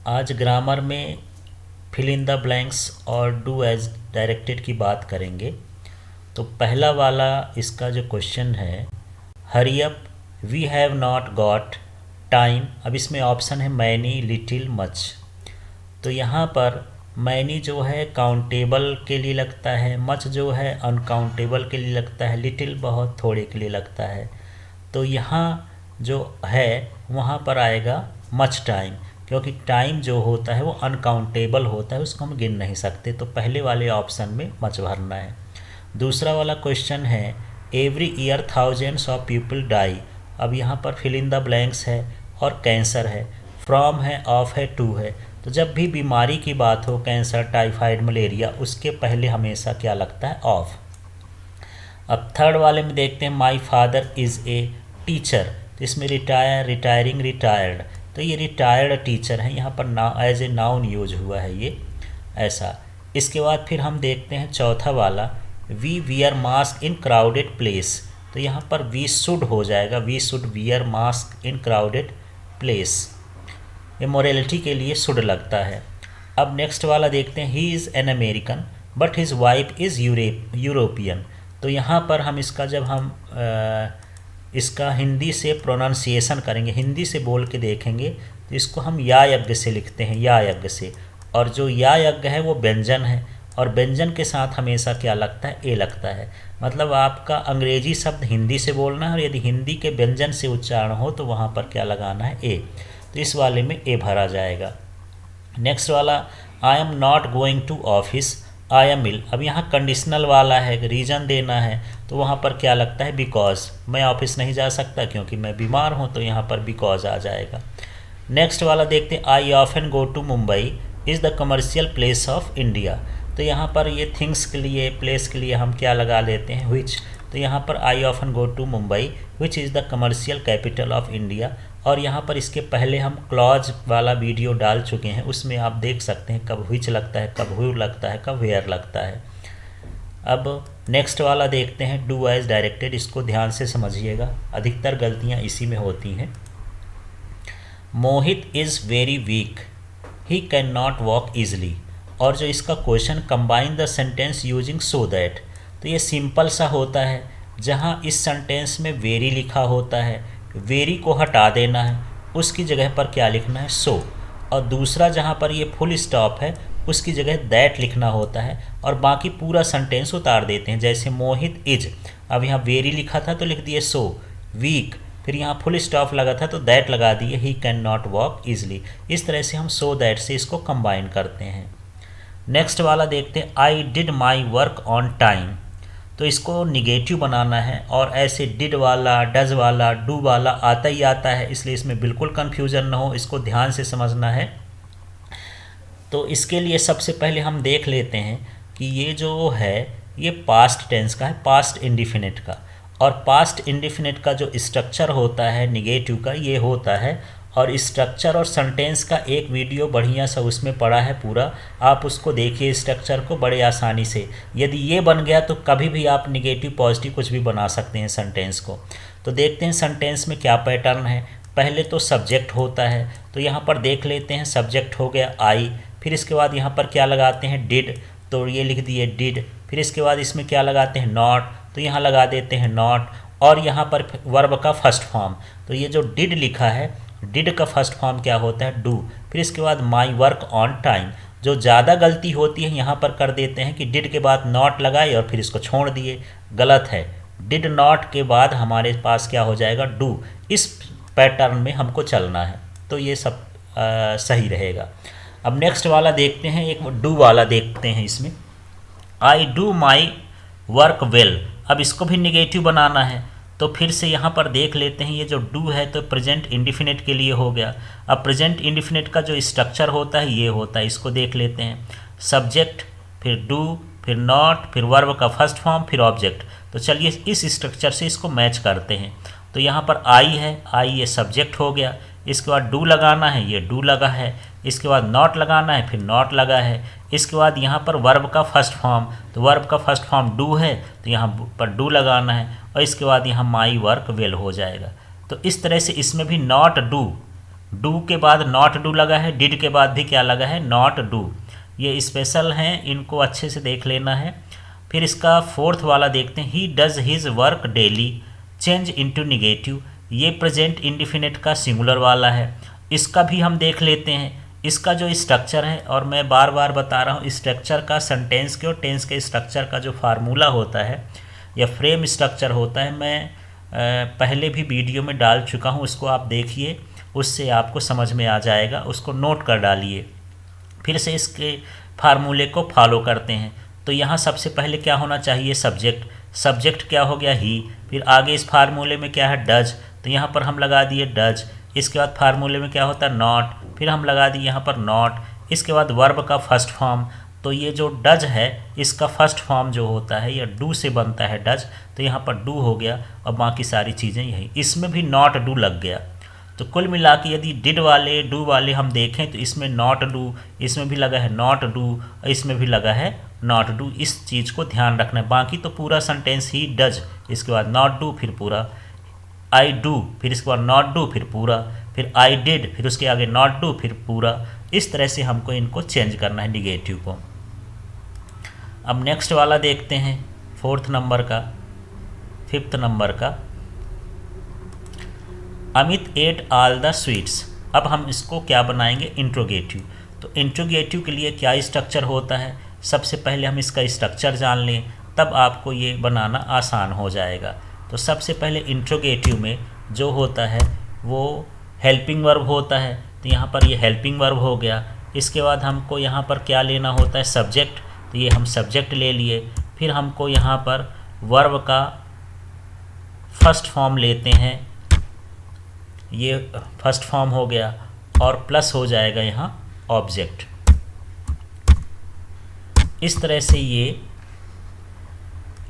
आज ग्रामर में fill in the blanks और डू एज डायरेक्टेड की बात करेंगे। तो पहला वाला इसका जो क्वेश्चन है, hurry up, we have not got time. अब इसमें ऑप्शन है मैनी, लिटिल, मच। तो यहाँ पर मैनी जो है काउंटेबल के लिए लगता है, मच जो है अनकाउंटेबल के लिए लगता है, लिटिल बहुत थोड़े के लिए लगता है। तो यहाँ जो है वहाँ पर आएगा मच टाइम, क्योंकि टाइम जो होता है वो अनकाउंटेबल होता है, उसको हम गिन नहीं सकते। तो पहले वाले ऑप्शन में मच भरना है। दूसरा वाला क्वेश्चन है, every year thousands of people die. अब यहाँ पर फिल इन द ब्लैंक्स है और कैंसर है, फ्रॉम है, ऑफ है, टू है। तो जब भी बीमारी की बात हो, कैंसर, टाइफाइड, मलेरिया, उसके पहले हमेशा क्या लगता है, ऑफ। अब थर्ड वाले में देखते हैं, my father is a teacher. तो इसमें रिटायर, रिटायरिंग, रिटायर्ड। तो ये रिटायर्ड टीचर हैं, यहाँ पर ना एज ए नाउन यूज हुआ है ये ऐसा। इसके बाद फिर हम देखते हैं चौथा वाला, we wear mask in crowded place. तो यहाँ पर वी शुड हो जाएगा, we should wear mask in crowded place. ये मोरेलिटी के लिए शुड लगता है। अब नेक्स्ट वाला देखते हैं, he is an American but his wife is European. तो यहाँ पर हम इसका जब हम इसका हिंदी से प्रोनाउंसिएशन करेंगे, हिंदी से बोल के देखेंगे, तो इसको हम या यज्ञ से लिखते हैं, या यज्ञ से। और जो या यज्ञ है वो व्यंजन है, और व्यंजन के साथ हमेशा क्या लगता है, ए लगता है। मतलब आपका अंग्रेजी शब्द हिंदी से बोलना है, और यदि हिंदी के व्यंजन से उच्चारण हो तो वहाँ पर क्या लगाना है, ए। तो इस वाले में ए भरा जाएगा। नेक्स्ट वाला, I am not going to office, I am ill. अब यहाँ कंडीशनल वाला है, रीज़न देना है, तो वहाँ पर क्या लगता है, बिकॉज। मैं ऑफिस नहीं जा सकता क्योंकि मैं बीमार हूँ, तो यहाँ पर बिकॉज आ जाएगा। नेक्स्ट वाला देखते हैं, I often go to Mumbai is the commercial place of India. तो यहाँ पर ये थिंग्स के लिए, प्लेस के लिए हम क्या लगा लेते हैं, विच। तो यहाँ पर I often go to Mumbai which is the commercial capital of India. और यहाँ पर इसके पहले हम क्लॉज वाला वीडियो डाल चुके हैं, उसमें आप देख सकते हैं कब विच लगता है, कब हु लगता है, कब वेयर लगता है। अब नेक्स्ट वाला देखते हैं, डू एज डायरेक्टेड। इसको ध्यान से समझिएगा, अधिकतर गलतियाँ इसी में होती हैं। Mohit is very weak, he can not walk easily. और जो इसका question, combine the sentence using so that. तो ये सिंपल सा होता है, जहाँ इस सेंटेंस में वेरी लिखा होता है, वेरी को हटा देना है, उसकी जगह पर क्या लिखना है, सो। और दूसरा जहाँ पर ये फुल स्टॉप है, उसकी जगह दैट लिखना होता है, और बाकी पूरा सेंटेंस उतार देते हैं। जैसे मोहित इज, अब यहाँ वेरी लिखा था तो लिख दिए सो। वीक, फिर यहाँ फुल स्टॉप लगा था तो दैट लगा दिए, ही कैन नॉट वॉक ईजली। इस तरह से हम सो दैट से इसको कंबाइन करते हैं। नेक्स्ट वाला देखते हैं, I did my work on time. तो इसको निगेटिव बनाना है, और ऐसे डिड वाला, डज वाला, डू वाला आता ही आता है, इसलिए इसमें बिल्कुल कन्फ्यूजन ना हो, इसको ध्यान से समझना है। तो इसके लिए सबसे पहले हम देख लेते हैं कि ये जो है ये पास्ट टेंस का है, पास्ट इंडिफिनिट का। और पास्ट इंडिफिनिट का जो स्ट्रक्चर होता है निगेटिव का, ये होता है। और स्ट्रक्चर और सेंटेंस का एक वीडियो बढ़िया सा उसमें पड़ा है पूरा, आप उसको देखिए स्ट्रक्चर को बड़े आसानी से। यदि ये बन गया तो कभी भी आप निगेटिव पॉजिटिव कुछ भी बना सकते हैं सेंटेंस को। तो देखते हैं सेंटेंस में क्या पैटर्न है। पहले तो सब्जेक्ट होता है, तो यहाँ पर देख लेते हैं, सब्जेक्ट हो गया आई। फिर इसके बाद यहाँ पर क्या लगाते हैं, डिड, तो ये लिख दिए डिड। फिर इसके बाद इसमें क्या लगाते हैं, नॉट, तो यहाँ लगा देते हैं नॉट। और यहाँ पर वर्ब का फर्स्ट फॉर्म, तो ये जो डिड लिखा है, डिड का फर्स्ट फॉर्म क्या होता है, डू। फिर इसके बाद माई वर्क ऑन टाइम। जो ज़्यादा गलती होती है यहाँ पर कर देते हैं कि डिड के बाद नॉट लगाए और फिर इसको छोड़ दिए, गलत है। डिड नॉट के बाद हमारे पास क्या हो जाएगा, डू। इस पैटर्न में हमको चलना है, तो ये सब सही रहेगा। अब नेक्स्ट वाला देखते हैं, एक डू वाला देखते हैं। इसमें I do my work well. अब इसको भी निगेटिव बनाना है, तो फिर से यहाँ पर देख लेते हैं, ये जो डू है तो प्रेजेंट इंडिफिनिट के लिए हो गया। अब प्रेजेंट इंडिफिनिट का जो स्ट्रक्चर होता है ये होता है, इसको देख लेते हैं, सब्जेक्ट, फिर डू, फिर नॉट, फिर वर्ब का फर्स्ट फॉर्म, फिर ऑब्जेक्ट। तो चलिए इस स्ट्रक्चर से इसको मैच करते हैं। तो यहाँ पर आई है, आई ये सब्जेक्ट हो गया। इसके बाद डू लगाना है, ये डू लगा है। इसके बाद नॉट लगाना है, फिर नॉट लगा है। इसके बाद यहाँ पर वर्ब का फर्स्ट फॉर्म, तो वर्ब का फर्स्ट फॉर्म डू है, तो यहाँ पर डू लगाना है। और इसके बाद यहाँ माई वर्क वेल हो जाएगा। तो इस तरह से इसमें भी नॉट डू डू के बाद नॉट डू लगा है, डिड के बाद भी क्या लगा है, नॉट डू। ये स्पेशल हैं, इनको अच्छे से देख लेना है। फिर इसका फोर्थ वाला देखते हैं, he does his work daily, change into negative. ये प्रेजेंट इंडिफिनिट का सिंगुलर वाला है, इसका भी हम देख लेते हैं। इसका जो स्ट्रक्चर है, और मैं बार बार बता रहा हूँ, स्ट्रक्चर का सेंटेंस के और टेंस के स्ट्रक्चर का जो फार्मूला होता है या फ्रेम स्ट्रक्चर होता है, मैं पहले भी वीडियो में डाल चुका हूँ, उसको आप देखिए, उससे आपको समझ में आ जाएगा, उसको नोट कर डालिए। फिर से इसके फार्मूले को फॉलो करते हैं। तो यहाँ सबसे पहले क्या होना चाहिए, सब्जेक्ट। सब्जेक्ट क्या हो गया, ही। फिर आगे इस फार्मूले में क्या है, डज, तो यहाँ पर हम लगा दिए डज। इसके बाद फार्मूले में क्या होता है, नॉट, फिर हम लगा दिए यहाँ पर नॉट। इसके बाद वर्ब का फर्स्ट फॉर्म, तो ये जो डज है इसका फर्स्ट फॉर्म जो होता है या डू से बनता है डज, तो यहाँ पर डू हो गया और बाकी सारी चीज़ें यही। इसमें भी नॉट डू लग गया। तो कुल मिला के यदि डिड वाले डू वाले हम देखें तो इसमें नॉट डू, इसमें भी लगा है नॉट डू, इसमें भी लगा है नॉट डू। इस चीज़ को ध्यान रखना है। बाकी तो पूरा सेंटेंस ही डज, इसके बाद नॉट डू, फिर पूरा आई डू, फिर इसके बाद नॉट डू, फिर पूरा, फिर आई डिड, फिर उसके आगे नॉट डू, फिर पूरा। इस तरह से हमको इनको चेंज करना है निगेटिव को। अब नेक्स्ट वाला देखते हैं, फोर्थ नंबर का, फिफ्थ नंबर का, Amit at all the sweets. अब हम इसको क्या बनाएंगे, इंट्रोगेटिव। तो इंट्रोगेटिव के लिए क्या स्ट्रक्चर होता है, सबसे पहले हम इसका स्ट्रक्चर जान लें, तब आपको ये बनाना आसान हो जाएगा। तो सबसे पहले इंट्रोगेटिव में जो होता है वो हेल्पिंग वर्ब होता है, तो यहाँ पर ये हेल्पिंग वर्ब हो गया। इसके बाद हमको यहाँ पर क्या लेना होता है, सब्जेक्ट, तो ये हम सब्जेक्ट ले लिए। फिर हमको यहाँ पर वर्ब का फर्स्ट फॉर्म लेते हैं, ये फर्स्ट फॉर्म हो गया, और प्लस हो जाएगा यहाँ ऑब्जेक्ट। इस तरह से ये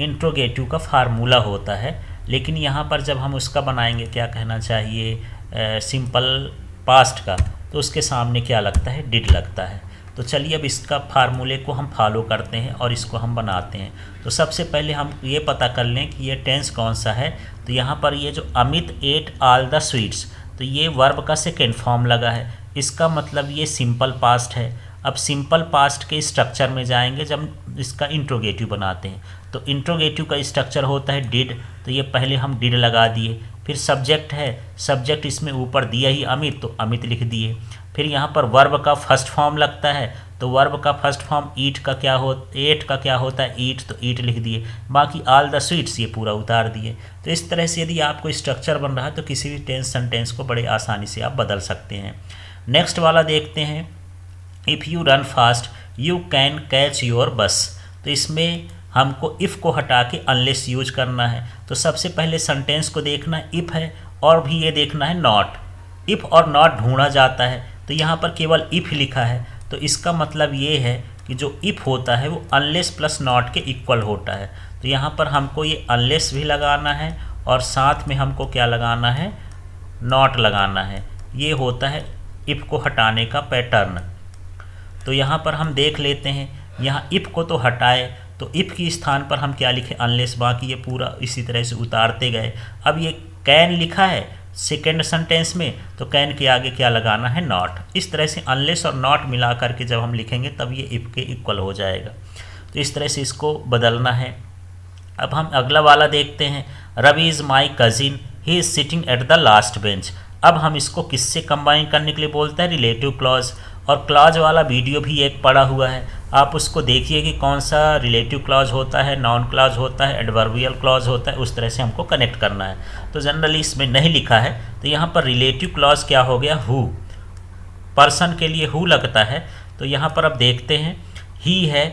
इंट्रोगेटिव का फार्मूला होता है। लेकिन यहाँ पर जब हम उसका बनाएंगे, क्या कहना चाहिए, सिंपल पास्ट का, तो उसके सामने क्या लगता है, डिड लगता है। तो चलिए अब इसका फार्मूले को हम फॉलो करते हैं और इसको हम बनाते हैं। तो सबसे पहले हम ये पता कर लें कि ये टेंस कौन सा है। तो यहाँ पर ये जो Amit at all the sweets, तो ये वर्ब का सेकेंड फॉर्म लगा है, इसका मतलब ये सिंपल पास्ट है। अब सिंपल पास्ट के स्ट्रक्चर में जाएंगे जब इसका इंट्रोगेटिव बनाते हैं। तो इंट्रोगेटिव का स्ट्रक्चर होता है डिड, तो ये पहले हम डिड लगा दिए। फिर सब्जेक्ट है, सब्जेक्ट इसमें ऊपर दिया ही अमित, तो अमित लिख दिए। फिर यहाँ पर वर्ब का फर्स्ट फॉर्म लगता है, तो वर्ब का फर्स्ट फॉर्म एट का क्या होता है, ईट, तो ईट लिख दिए। बाकी ऑल द स्वीट्स ये पूरा उतार दिए। तो इस तरह से यदि आपको स्ट्रक्चर बन रहा है तो किसी भी टेंस सेंटेंस को बड़े आसानी से आप बदल सकते हैं। नेक्स्ट वाला देखते हैं, if you run fast you can catch your बस। तो इसमें हमको इफ़ को हटा के अनलेस यूज करना है। तो सबसे पहले सेंटेंस को देखना है, इफ़ है और भी ये देखना है नॉट। इफ़ और नॉट ढूंढा जाता है, तो यहाँ पर केवल इफ़ लिखा है, तो इसका मतलब ये है कि जो इफ़ होता है वो अनलेस प्लस नॉट के इक्वल होता है। तो यहाँ पर हमको ये अनलेस भी लगाना है और साथ में हमको क्या लगाना है, नॉट लगाना है। ये होता है इफ़ को हटाने का पैटर्न। तो यहाँ पर हम देख लेते हैं, यहाँ इफ़ को तो हटाए, तो इफ़ की स्थान पर हम क्या लिखे, अनलेस। बाकी ये पूरा इसी तरह से उतारते गए। अब ये कैन लिखा है सेकेंड सेंटेंस में, तो कैन के आगे क्या लगाना है, नॉट। इस तरह से अनलेस और नॉट मिला करके जब हम लिखेंगे तब ये इफ़ के इक्वल हो जाएगा। तो इस तरह से इसको बदलना है। अब हम अगला वाला देखते हैं, Ravi is my cousin he is sitting at the last bench. अब हम इसको किससे कंबाइन करने के लिए बोलते हैं, रिलेटिव क्लॉज। और क्लॉज वाला वीडियो भी एक पड़ा हुआ है, आप उसको देखिए कि कौन सा रिलेटिव क्लॉज होता है, नॉन क्लॉज होता है, एडवर्बियल क्लॉज होता है, उस तरह से हमको कनेक्ट करना है। तो जनरली इसमें नहीं लिखा है, तो यहाँ पर रिलेटिव क्लॉज क्या हो गया, हु। पर्सन के लिए हु लगता है, तो यहाँ पर अब देखते हैं, ही है,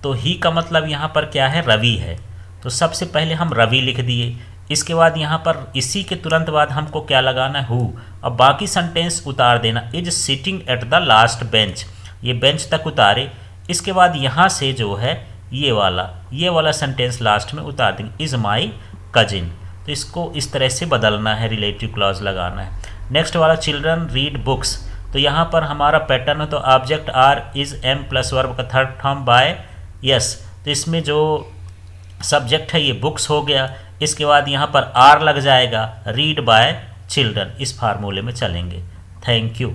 तो ही का मतलब यहाँ पर क्या है, रवि है। तो सबसे पहले हम रवि लिख दिए। इसके बाद यहाँ पर इसी के तुरंत बाद हमको क्या लगाना है, हु। अब बाकी सेंटेंस उतार देना, is sitting at the last bench, ये बेंच तक उतारे। इसके बाद यहाँ से जो है ये वाला सेंटेंस लास्ट में उतार देंगे, इज़ माई कजिन। तो इसको इस तरह से बदलना है, रिलेटिव क्लॉज लगाना है। नेक्स्ट वाला, चिल्ड्रन रीड बुक्स। तो यहाँ पर हमारा पैटर्न है, तो object are is am plus verb का थर्ड फॉर्म बाय यस। तो इसमें जो सब्जेक्ट है ये बुक्स हो गया। इसके बाद यहाँ पर आर लग जाएगा, रीड बाय चिल्ड्रन। इस फार्मूले में चलेंगे। Thank you.